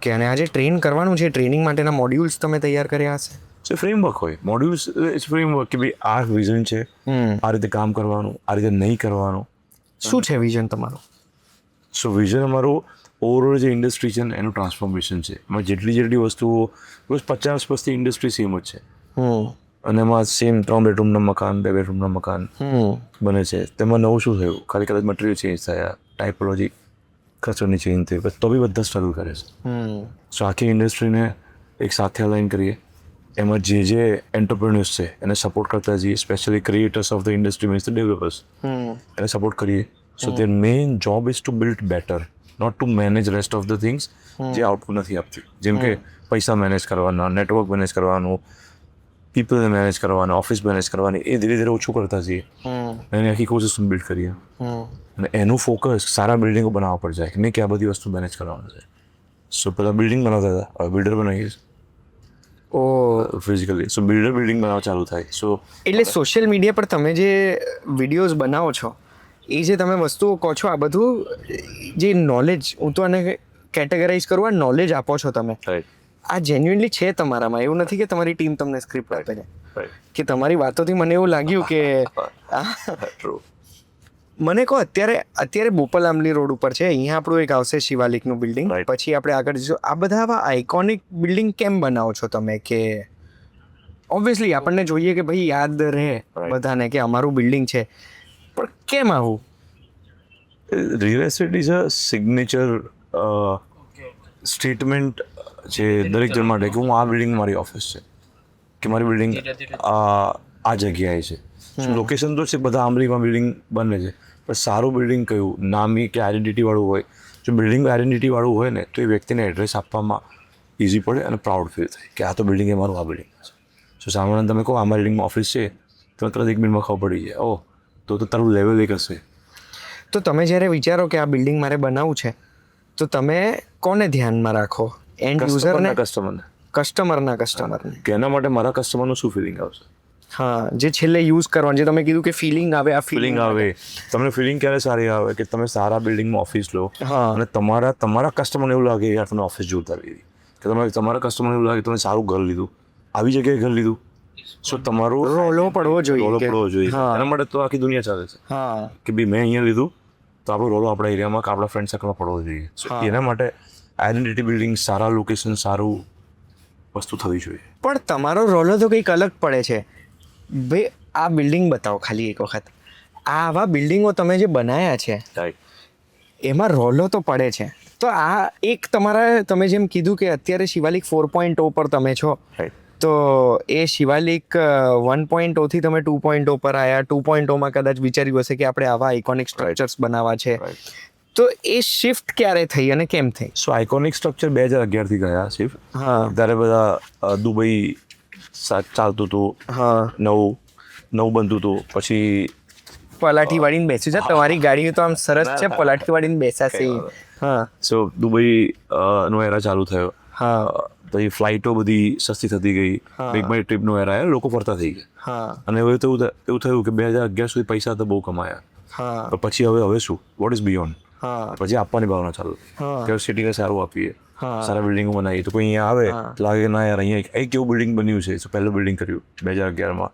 Okay, અને આજે train કરવાનું છે, ટ્રેનિંગ માટેના મોડ્યુલ્સ તમે તૈયાર કર્યા હશે? સો ફ્રેમવર્ક હોય, મોડ્યુલ્સ ઇટ્સ ફ્રેમવર્ક કે ભાઈ આ વિઝન છે, આ રીતે કામ કરવાનું, આ રીતે નહીં કરવાનું. શું છે વિઝન તમારું? સો વિઝન અમારું ઓવરઓલ જે ઇન્ડસ્ટ્રી છે ને એનું ટ્રાન્સફોર્મેશન છે. એમાં જેટલી વસ્તુઓ રોજ 50% ઇન્ડસ્ટ્રી સેમ જ છે અને એમાં સેમ 3 બેડરૂમના મકાન, 2 બેડરૂમના મકાન બને છે. તેમાં નવું શું થયું? ખાલી કદાચ મટીરિયલ ચેન્જ થયા, ટાઇપોલોજી કસ્ટમરની ચેન્જ થઈ, તો બી બધા સ્ટ્રગલ કરે છે. સો આખી ઇન્ડસ્ટ્રીને એક સાથે અલાઇન કરીએ, એમાં જે એન્ટરપ્રેન્યોર્સ છે એને સપોર્ટ કરતા જઈએ, specially creators of the industry means the developers, એને સપોર્ટ કરીએ. So their main job is to build better, not to manage rest of the things જે આઉટપુટ નથી આપતી. જેમ કે પૈસા મેનેજ કરવાના, નેટવર્ક મેનેજ કરવાનું, પીપલને મેનેજ કરવાના, ઓફિસ મેનેજ કરવાની, એ ધીરે ધીરે ઓછું કરતા જઈએ અને આખી ઇકોસિસ્ટમ બિલ્ડ કરીએ. અને એનું ફોકસ સારા બિલ્ડિંગો બનાવવા પર જાય, નહીં કે આ બધી વસ્તુ મેનેજ કરવાનું છે. સો પહેલાં બિલ્ડિંગ બનાવતા હતા, હવે બિલ્ડર બનાવીએ ફિઝિકલી. સો બિલ્ડિંગ બનાવવા ચાલુ થાય. સો એટલે સોશિયલ મીડિયા પર તમે જે વિડીયોઝ બનાવો છો, એ જે તમે વસ્તુઓ કહો છો, આ બધું જે નોલેજ, હું તો આને કેટેગરાઇઝ કરું, આ નોલેજ આપો છો તમે, આ જેન્યુઇનલી છે તમારામાં? એવું નથી કે તમારી ટીમ તમને સ્ક્રિપ્ટ આપે છે? કે તમારી વાતોથી મને એવું લાગ્યું કે મને કહો, અત્યારે બોપલ આંબલી રોડ ઉપર છે, અહીંયા આપણું એક આવશે શિવાલિકનું બિલ્ડિંગ, પછી આપણે આગળ જઈશું. આ બધા આવા આઇકોનિક બિલ્ડિંગ કેમ બનાવો છો તમે? કે ઓબ્વિયસલી આપણને જોઈએ કે ભાઈ યાદ રહે બધાને કે અમારું બિલ્ડિંગ છે, પણ કેમ આવું? Real estate is a signature statement છે દરેક જણ માટે કે હું આ બિલ્ડિંગ મારી ઓફિસ છે, કે મારી બિલ્ડિંગ આ જગ્યાએ છે. લોકેશન તો છે, બધા આંબલીમાં બિલ્ડિંગ બને છે, પણ સારું બિલ્ડિંગ કયું, નામી કે આઈડેન્ટિટીવાળું હોય. જો બિલ્ડિંગ આઈડેન્ટિટીવાળું હોય ને તો એ વ્યક્તિને એડ્રેસ આપવામાં ઇઝી પડે અને પ્રાઉડ ફીલ થાય કે આ તો બિલ્ડિંગ એ મારું આ બિલ્ડિંગ છે. સો સામાન્ય તમે કહો આ મારી બિલ્ડિંગમાં ઓફિસ છે, તો તરત 1 મિનિટમાં ખબર પડી જાય, ઓહ તો તારું લેવલ એક હશે. તો તમે જ્યારે વિચારો કે આ બિલ્ડિંગ મારે બનાવવું છે, તો તમે કોને ધ્યાનમાં રાખો? એન્ડ યુઝરને? કસ્ટમરને કે એના માટે મારા કસ્ટમરનું શું ફિલિંગ આવશે? હા, જે છેલ્લે યુઝ કરવાનું, જે તમે કીધું કે ફિલિંગ આવે, આ ફિલિંગ આવે. તમને ફિલિંગ ક્યારે સારી આવે કે તમે સારા બિલ્ડિંગમાં ઓફિસ લો અને તમારા કસ્ટમરને એવું લાગે યાર તમને ઓફિસ જોતા લીધી, કે તમારા કસ્ટમરને એવું લાગે તમે સારું ઘર લીધું, આવી જગ્યાએ ઘર લીધું. સો તમારો રોલો પડવો જોઈએ. એના માટે તો આખી દુનિયા ચાલે છે કે ભાઈ મેં અહીંયા લીધું તો આપણો રોલો આપણા એરિયામાં, આપણા ફ્રેન્ડ સર્કલમાં પડવો જોઈએ. એના માટે આઈડેન્ટિટી બિલ્ડિંગ, સારા લોકેશન, સારું વસ્તુ થવી જોઈએ. પણ તમારો રોલો તો કંઈક અલગ પડે છે ભાઈ. આ બિલ્ડિંગ બતાવો ખાલી એક વખત. આવા બિલ્ડિંગો તમે જે બનાવ્યા છે એમાં રોલો તો પડે છે. તો આ એક તમારા, તમે જેમ કીધું કે અત્યારે શિવાલિક 4.0 પર તમે છો, તો એ શિવાલિક 1.0 થી તમે 2.0 પર આવ્યા. 2.0માં કદાચ વિચાર્યું હશે કે આપણે આવા આઇકોનિક સ્ટ્રક્ચર્સ બનાવવા છે, તો એ શિફ્ટ ક્યારે થઈ અને કેમ થઈ? સો આઇકોનિક સ્ટ્રક્ચર 2011 થી ગયા શિફ્ટ. ત્યારે બધા દુબઈ ચાલતું હતું, નવું બનતું હતું. પછી પલાઠી વાળીને બેસ્યું છે, તમારી ગાડીઓ તો આમ સરસ છે, પલાઠી વાળીને બેસાશે. સો દુબઈ નો એરા ચાલુ થયો. પછી ફ્લાઇટો બધી સસ્તી થતી ગઈ, એક બાય ટ્રીપનો એરા આવ્યો, લોકો ફરતા થઈ ગયા. અને હવે તો એવું થયું કે 2011 સુધી પૈસા તો બહુ કમાયા, પણ પછી હવે શું, વોટ ઇઝ બિયોન્ડ? પછી આપવાની ભાવના ચાલુ કે સિટીને સારું આપીએ, સારા બિલ્ડિંગો બનાવીએ. તો કોઈ અહીંયા આવે લાગે ના યાર અહીંયા એક કેવું બિલ્ડિંગ બન્યું છે. પહેલું બિલ્ડિંગ કર્યું 2011માં.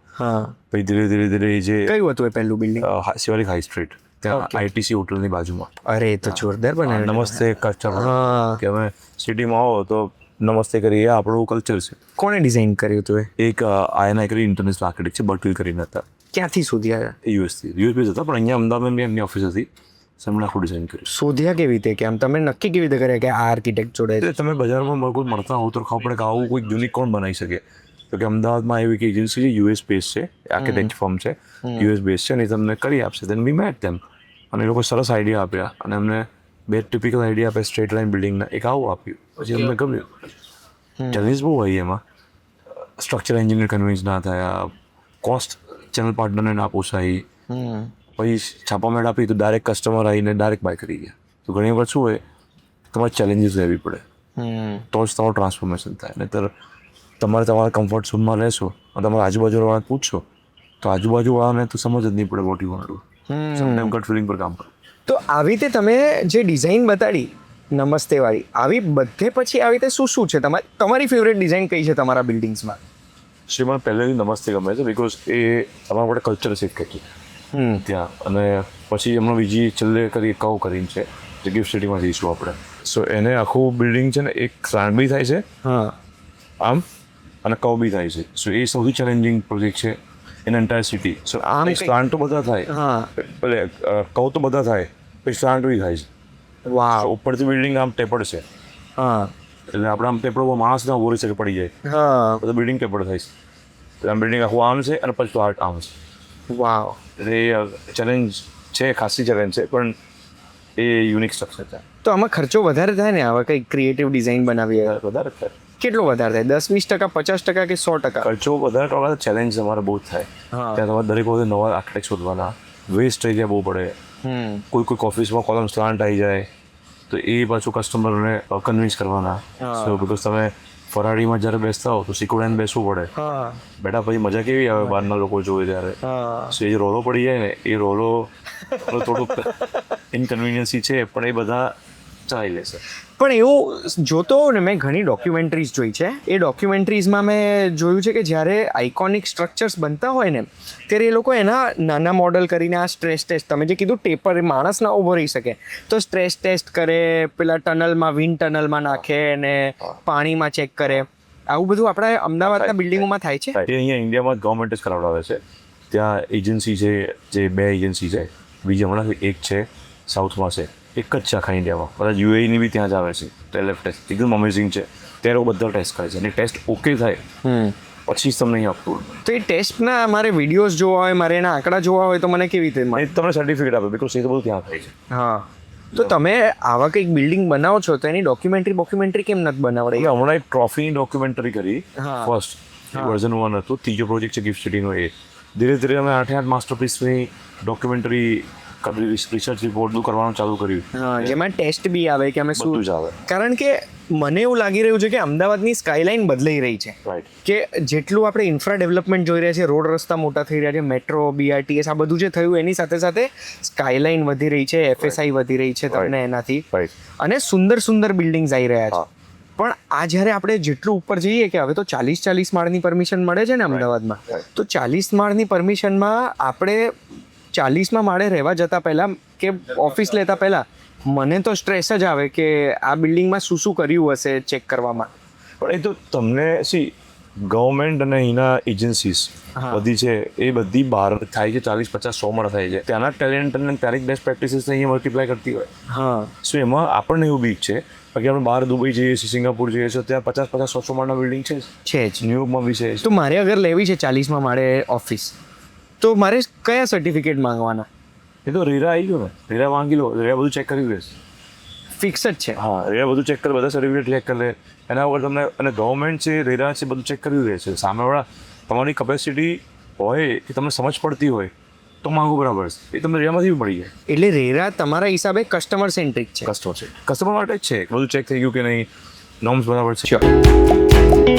પછી ધીરે ધીરે જે કયું હતું એ પહેલું બિલ્ડિંગ? શિવાલિક હાઈ સ્ટ્રીટ, ત્યાં આઈટીસી હોટલની બાજુમાં. અરે તો જોરદાર બનાવ્યું. નમસ્તે કસ્ટમર, કે અમે સિટીમાં આવો તો નમસ્તે કરીએ, આપણું કલ્ચર છે. કોણે ડિઝાઇન કર્યું હતું? એક આયના કરી ઇન્ટરનેશનલ આર્કિટેક્ટ છે, બર્કિલ કરીને હતા. ક્યાંથી શોધ્યા? યુએસથી હતા, પણ અહીંયા અમદાવાદમાં એમની ઓફિસ હતી, એમણે આખું ડિઝાઇન કર્યું. શોધ્યા કેવી રીતે? કે આમ તમે નક્કી કેવી રીતે કર્યા કે આ આર્કિટેક્ટ જોડે? તમે બજારમાં કોઈ મળતા હોવ તો ખબર પડે કે આવું કોઈ યુનિક કોણ બનાવી શકે. તો કે અમદાવાદમાં એવી એક એજન્સી છે, યુએસ બેઝ છે, આર્કિટેક્ટ ફર્મ છે, યુએસ બેઝ છે, અને એ તમને કરી આપશે. દેન વી મેટ ધેમ, અને એ લોકો સરસ આઈડિયા આપ્યા, અને અમને 2 ટિપિકલ આઈડિયા આપ્યા સ્ટ્રેટ લાઇન બિલ્ડિંગના. એક આવું આપ્યું, પછી અમને ગમ્યું. ચેલેન્જ બહુ હોય એમાં, સ્ટ્રક્ચર એન્જિનિયર કન્વિન્સ ના થયા, કોસ્ટ ચેનલ પાર્ટનરને ના પોસાઈ, પછી છાપામેટ આપી તો ડાયરેક્ટ કસ્ટમર આવીને ડાયરેક્ટ બાય કરી ગયા. તો ઘણી વખત શું હોય, તમારે ચેલેન્જીસ લેવી પડે તો જ તમારું ટ્રાન્સફોર્મેશન થાય. નહીંતર તમારા કમ્ફર્ટ ઝોનમાં રહેશો અને તમારા આજુબાજુવાળાને પૂછશો તો આજુબાજુવાળાને તો સમજ જ નહીં પડે what you want to. Sometime gut feeling પર કામ કરો. તો આવી રીતે તમે જે ડિઝાઇન બતાડી, નમસ્તે વાળી આવી બધે પછી આવી રીતે શું છે તમારી ફેવરેટ ડિઝાઇન કઈ છે તમારા બિલ્ડિંગ્સમાં? શ્રીમાન પહેલેથી નમસ્તે ગમે છે બિકોઝ એ અમારા માટે કલ્ચર શીખ હતું ત્યાં. અને પછી હમણાં બીજી છેલ્લે કરી કવ કરીને છે જે ગિફ્ટ સિટીમાં જઈશું આપણે. સો એને આખું બિલ્ડિંગ છે ને એક સ્લાન્ટ બી થાય છે હા આમ અને કવ બી થાય છે. સો એ સૌથી ચેલેન્જિંગ પ્રોજેક્ટ છે ઇન એન્ટાયર સિટી. સો આમ સ્લાન્ટ તો બધા થાય, હા ભલે કવ તો બધા થાય, પછી સ્લાન્ટ બી થાય છે. વાવ ઉપરથી બિલ્ડિંગ આમ ટેપડ છે હા એટલે આપણે આમ ટેપડ માણસ ના ઉભો રહી શકે પડી જાય, હા બધું બિલ્ડિંગ ટેપડ થાય છે. તો આમ બિલ્ડિંગ આખું આમ છે અને પછી આર્ટ આમ છે. વાવ એટલે એ ચેલેન્જ છે, ખાસી ચેલેન્જ છે, પણ એ યુનિક સ્ટ્રક્ચર છે. તો આમાં ખર્ચો વધારે થાય ને આવા કંઈક ક્રિએટિવ ડિઝાઇન બનાવીએ? વધારે થાય કેટલો વધારે થાય? 10-20%, 50% કે 100%? ખર્ચો વધારે ટકા ચેલેન્જ તમારે બહુ જ થાય. હા. ત્યાં તમારે દરેક વખતે નવા આર્કિટેક્ટ શોધવાના, વેસ્ટ થઈ જાય બહુ પડે. કોઈ ઓફિસમાં કોલમ સ્લાન્ટ આવી જાય તો એ પાછું કસ્ટમરને કન્વિન્સ કરવાના. સો બિકોઝ તમે ફરારીમાં જ્યારે બેસતા હો તો સિકોડાને બેસવું પડે. હા બેટા પછી મજા કેવી આવે બહારના લોકો જોવે ત્યારે. હા સો એ જે રોલો પડી જાય ને એ રોલો થોડુંક ઇનકન્વિનિયન્સી છે પણ એ બધા ચાલી લેશે. પણ એવું જોતો હોઉં ને, મેં ઘણી ડોક્યુમેન્ટરીઝ જોઈ છે. એ ડોક્યુમેન્ટરીઝમાં મેં જોયું છે કે જ્યારે આઇકોનિક સ્ટ્રક્ચર્સ બનતા હોય ને ત્યારે એ લોકો એના નાના મોડલ કરીને આ સ્ટ્રેસ ટેસ્ટ, તમે જે કીધું ટેપર, માણસ ના ઊભો રહી શકે તો સ્ટ્રેસ ટેસ્ટ કરે, પેલા ટનલમાં વિન્ડ ટનલમાં નાખે ને પાણીમાં ચેક કરે. આવું બધું આપણા અમદાવાદના બિલ્ડિંગોમાં થાય છે? એ અહીંયા ઇન્ડિયામાં ગવર્મેન્ટ જ કરાવડાવે છે. ત્યાં એજન્સી છે, જે 2 એજન્સી છે, બીજી હમણાં એક છે સાઉથમાં છે, એક જ છે આખા ઇન્ડિયામાં. બધા યુએઈની બી ત્યાં જ આવે છે. ટેલેફ ટેસ્ટ એકદમ અમેઝિંગ છે. ત્યારે બધા ટેસ્ટ કરે છે અને ટેસ્ટ ઓકે થાય પછી જ તમને અહીં આપવું. તો એ ટેસ્ટના મારે વિડીયોઝ જોવા હોય, મારે એના આંકડા જોવા હોય તો મને કેવી રીતે મળે? એ તમને સર્ટિફિકેટ આપે બિકોઝ એ તો બધું ત્યાં થાય છે. હા. તો તમે આવા કંઈક બિલ્ડિંગ બનાવો છો તો એની ડોક્યુમેન્ટરી કેમ નથી બનાવડાવી? એટલે હમણાં એક ટ્રોફીની ડોક્યુમેન્ટરી કરી હા. ફર્સ્ટ વર્ઝન 1 હતું. ત્રીજો પ્રોજેક્ટ છે ગિફ્ટ સિટીનો. એ ધીરે ધીરે અમે 8 માસ્ટરપીસની ડોક્યુમેન્ટરી રિસર્ચ રિપોર્ટ કરવાનું ચાલુ કર્યું. હા, જેમાં ટેસ્ટ બી આવે કે અમે શું. બધું જ આવે. કારણ કે મને એવું લાગી રહ્યું છે કે અમદાવાદની સ્કાયલાઇન બદલાઈ રહી છે. રાઈટ. કે જેટલું આપણે ઇન્ફ્રા ડેવલપમેન્ટ જોઈ રહ્યા છીએ, રોડ રસ્તા મોટા થઈ રહ્યા છે, મેટ્રો, BRTS, આ બધું જે થયું એની સાથે સાથે સ્કાયલાઇન વધી રહી છે, FSI વધી રહી છે તમને એનાથી, રાઈટ. અને સુંદર સુંદર બિલ્ડિંગ્સ આવી રહ્યા છે. પણ આ જ્યારે આપણે જેટલું ઉપર જઈએ કે હવે તો 40 માળની પરમિશન મળે છે ને અમદાવાદમાં, તો 40 માળની પરમિશનમાં આપણે 40મા માળે રહેવા જતા પહેલાં કે ઓફિસ લેતા પહેલાં મને તો સ્ટ્રેસ જ આવે કે આ બિલ્ડિંગમાં શું શું કર્યું હશે ચેક કરવામાં. પણ એ તો તમને ગવર્મેન્ટ અને અહીંના એજન્સીસ બધી છે એ બધી બહાર થાય છે, 40, 50, 100 માળ થાય છે. ત્યાંના ટેલેન્ટ અને ત્યાંની બેસ્ટ પ્રેક્ટિસીસ અહીંયા મલ્ટીપ્લાય કરતી હોય. હા. સો એમાં આપણને એવું બીક છે. બાકી આપણે બહાર દુબઈ જઈએ છીએ, સિંગાપુર જઈએ છીએ, ત્યાં 50, 100 માળના બિલ્ડિંગ છે જ. ન્યુયોર્કમાં બી છે. તો મારે અગર લેવી છે 40મા માળે ઓફિસ, તો મારે કયા સર્ટિફિકેટ માંગવાના? એ તો રેરા આવી ગયો ને, રેરા માંગી લો, રેરા બધું ચેક કરી લેશે. ફિક્સ જ છે? હા, રેરા બધું ચેક કરે, બધા સર્ટિફિકેટ ચેક કરી લે. એના વગર તમને, અને ગવર્મેન્ટ છે, રેરા છે, બધું ચેક કરી રહે છે. સામેવાળા તમારી કેપેસિટી હોય કે તમને સમજ પડતી હોય તો માંગો બરાબર છે. એ તમને રેરામાંથી બી મળી જાય. એટલે રેરા તમારા હિસાબે કસ્ટમર સેન્ટ્રિક છે? કસ્ટમર માટે જ છે. બધું ચેક થઈ ગયું કે નહીં, નોર્મ્સ બરાબર છે. શ્યોર.